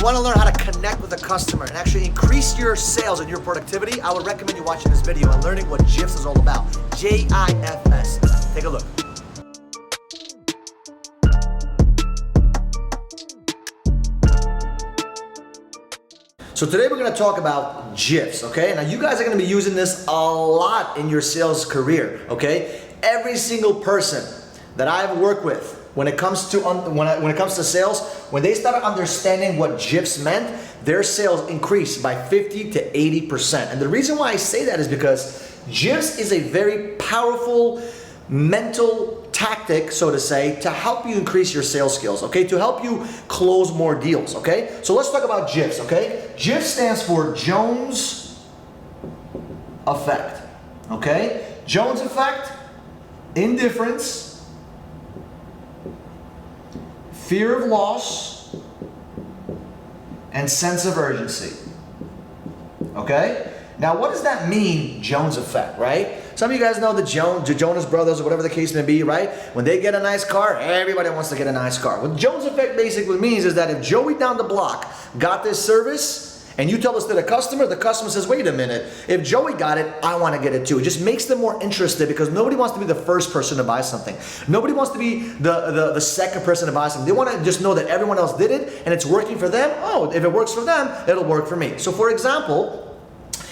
you want to learn how to connect with a customer and actually increase your sales and your productivity, I would recommend you watching this video and learning what J.I.F.S is all about. J.I.F.S. Take a look. So today we're going to talk about J.I.F.S, okay? Now you guys are going to be using this a lot in your sales career, okay? Every single person that I've worked with, when it comes to sales, when they started understanding what J.I.F.S meant, their sales increased by 50 to 80%. And the reason why I say that is because J.I.F.S is a very powerful mental tactic, so to say, to help you increase your sales skills, okay? To help you close more deals, okay? So let's talk about J.I.F.S, okay? J.I.F.S stands for Jones Effect, okay? Jones Effect, indifference, fear of loss, and sense of urgency, okay? Now, what does that mean, Jones Effect, right? Some of you guys know the Jonas Brothers, or whatever the case may be, right? When they get a nice car, everybody wants to get a nice car. What Jones Effect basically means is that if Joey down the block got this service, and you tell us to the customer says, wait a minute, if Joey got it, I want to get it too. It just makes them more interested because nobody wants to be the first person to buy something. Nobody wants to be the second person to buy something. They want to just know that everyone else did it and it's working for them. Oh, if it works for them, it'll work for me. So for example,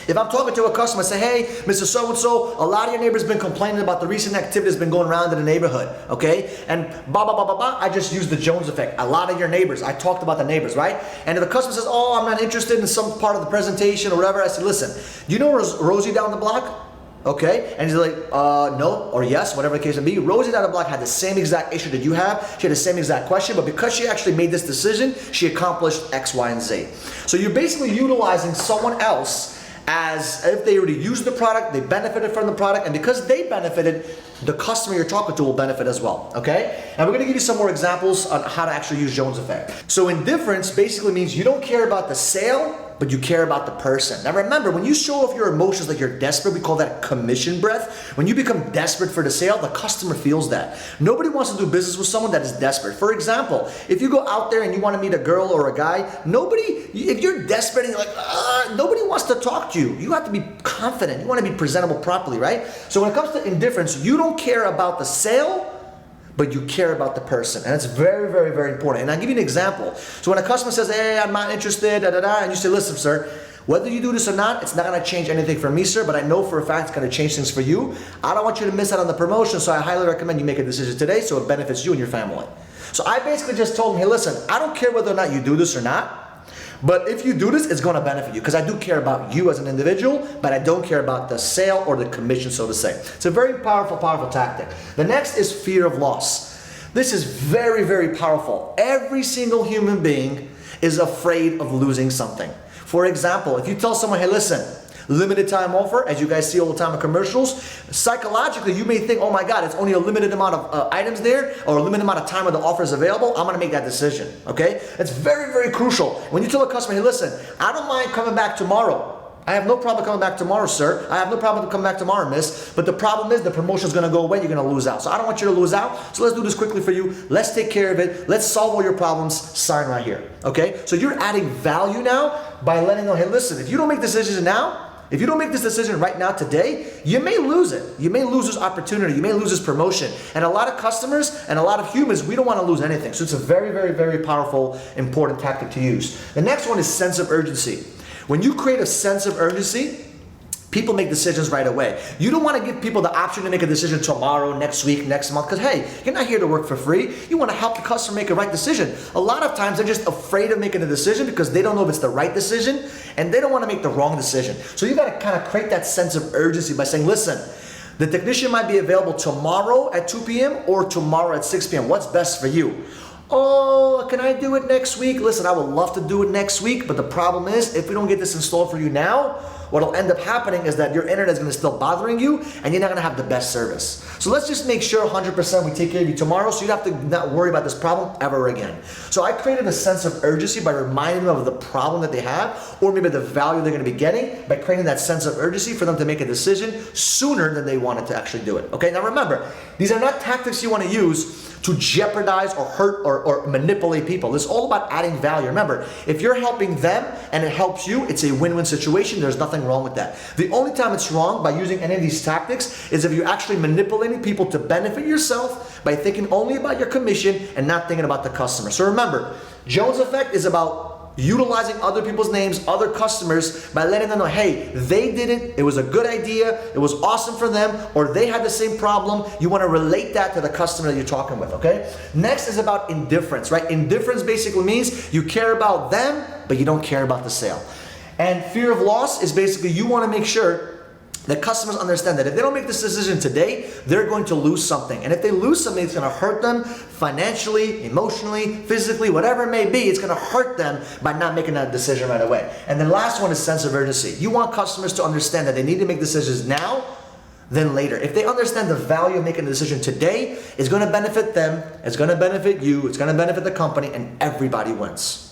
if I'm talking to a customer, I say, hey, Mr. So-and-so, a lot of your neighbors been complaining about the recent activity that's been going around in the neighborhood, okay? And I just used the Jones Effect. A lot of your neighbors, I talked about the neighbors, right? And if the customer says, oh, I'm not interested in some part of the presentation or whatever, I said, listen, do you know Rosie down the block? Okay, and he's like, no, or yes, whatever the case may be. Rosie down the block had the same exact issue that you have. She had the same exact question, but because she actually made this decision, she accomplished X, Y, and Z. So you're basically utilizing someone else as if they already used the product, they benefited from the product, and because they benefited, the customer you're talking to will benefit as well, okay? And we're gonna give you some more examples on how to actually use Jones Effect. So indifference basically means you don't care about the sale, but you care about the person. Now remember, when you show off your emotions like you're desperate, we call that commission breath. When you become desperate for the sale, the customer feels that. Nobody wants to do business with someone that is desperate. For example, if you go out there and you want to meet a girl or a guy, if you're desperate and you're like, nobody wants to talk to you. You have to be confident. You want to be presentable properly, right? So when it comes to indifference, you don't care about the sale, but you care about the person. And it's very, very, very important. And I'll give you an example. So when a customer says, hey, I'm not interested, and you say, listen, sir, whether you do this or not, it's not gonna change anything for me, sir, but I know for a fact it's gonna change things for you. I don't want you to miss out on the promotion, so I highly recommend you make a decision today so it benefits you and your family. So I basically just told him, hey, listen, I don't care whether or not you do this or not, but if you do this, it's gonna benefit you because I do care about you as an individual, but I don't care about the sale or the commission, so to say. It's a very powerful, powerful tactic. The next is fear of loss. This is very, very powerful. Every single human being is afraid of losing something. For example, if you tell someone, hey, listen, limited time offer, as you guys see all the time in commercials, psychologically you may think, oh my God, it's only a limited amount of items there or a limited amount of time where the offer is available, I'm gonna make that decision, okay? It's very, very crucial. When you tell a customer, hey listen, I don't mind coming back tomorrow. I have no problem coming back tomorrow, sir. I have no problem coming back tomorrow, miss. But the problem is the promotion's gonna go away, you're gonna lose out. So I don't want you to lose out, so let's do this quickly for you. Let's take care of it. Let's solve all your problems, sign right here, okay? So you're adding value now by letting them know, hey listen, if you don't make decisions now, if you don't make this decision right now today, you may lose it. You may lose this opportunity. You may lose this promotion. And a lot of customers and a lot of humans, we don't want to lose anything. So it's a very, very, very powerful, important tactic to use. The next one is sense of urgency. When you create a sense of urgency, people make decisions right away. You don't want to give people the option to make a decision tomorrow, next week, next month, because hey, you're not here to work for free. You want to help the customer make a right decision. A lot of times they're just afraid of making a decision because they don't know if it's the right decision and they don't want to make the wrong decision. So you got to kind of create that sense of urgency by saying, listen, the technician might be available tomorrow at 2 p.m. or tomorrow at 6 p.m. What's best for you? Oh, can I do it next week? Listen, I would love to do it next week, but the problem is if we don't get this installed for you now, what'll end up happening is that your internet is going to still bothering you and you're not going to have the best service. So let's just make sure 100% we take care of you tomorrow so you don't have to not worry about this problem ever again. So I created a sense of urgency by reminding them of the problem that they have or maybe the value they're going to be getting by creating that sense of urgency for them to make a decision sooner than they wanted to actually do it. Okay, now remember, these are not tactics you want to use to jeopardize or hurt or manipulate people. It's all about adding value. Remember, if you're helping them and it helps you, it's a win-win situation. There's nothing wrong with that. The only time it's wrong by using any of these tactics is if you're actually manipulating people to benefit yourself by thinking only about your commission and not thinking about the customer. So remember, Jones effect is about utilizing other people's names, other customers, by letting them know, hey, they did it, it was a good idea, it was awesome for them, or they had the same problem. You want to relate that to the customer that you're talking with, okay? Next is about indifference, right? Indifference basically means you care about them, but you don't care about the sale. And fear of loss is basically you want to make sure that customers understand that if they don't make this decision today, they're going to lose something. And if they lose something, it's going to hurt them financially, emotionally, physically, whatever it may be. It's going to hurt them by not making that decision right away. And the last one is sense of urgency. You want customers to understand that they need to make decisions now than later. If they understand the value of making a decision today, it's going to benefit them, it's going to benefit you, it's going to benefit the company, and everybody wins.